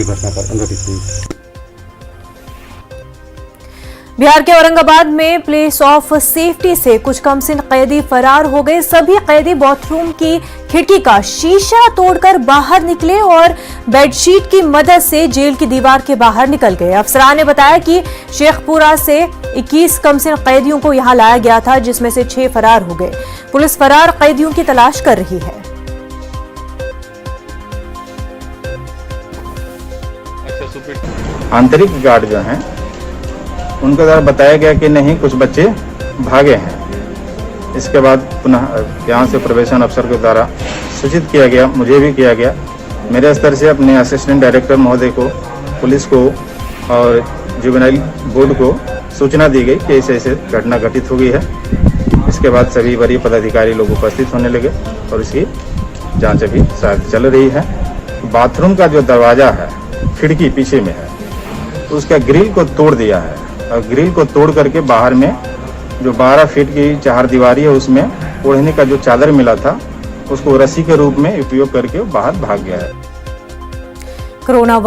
घटना पर अंगठित हुई। बिहार के औरंगाबाद में प्लेस ऑफ सेफ्टी से कुछ कमसिन कैदी फरार हो गए। सभी कैदी बाथरूम की खिड़की का शीशा तोड़कर बाहर निकले और बेडशीट की मदद से जेल की दीवार के बाहर निकल गए। अफसरान ने बताया कि शेखपुरा से 21 कमसिन कैदियों को यहां लाया गया था, जिसमें से 6 फरार हो गए। पुलिस फरार कैदियों की तलाश कर रही है। आंतरिक गार्ड जो हैं उनके द्वारा बताया गया कि नहीं, कुछ बच्चे भागे हैं। इसके बाद पुनः यहाँ से प्रवेशन अफसर के द्वारा सूचित किया गया, मुझे भी किया गया। मेरे स्तर से अपने असिस्टेंट डायरेक्टर महोदय को, पुलिस को और जुवेनाइल बोर्ड को सूचना दी गई कि ऐसे ऐसे घटना घटित हो गई है। इसके बाद सभी वरीय पदाधिकारी लोग उपस्थित होने लगे और इसकी जाँच अभी शायद चल रही है। बाथरूम का जो दरवाज़ा है, खिड़की पीछे में है, उसका ग्रिल को तोड़ दिया है और ग्रिल को तोड़ करके बाहर में जो 12 फीट की चारदीवारी है उसमें ओढ़ने का जो चादर मिला था उसको रस्सी के रूप में उपयोग करके बाहर भाग गया है। कोरोना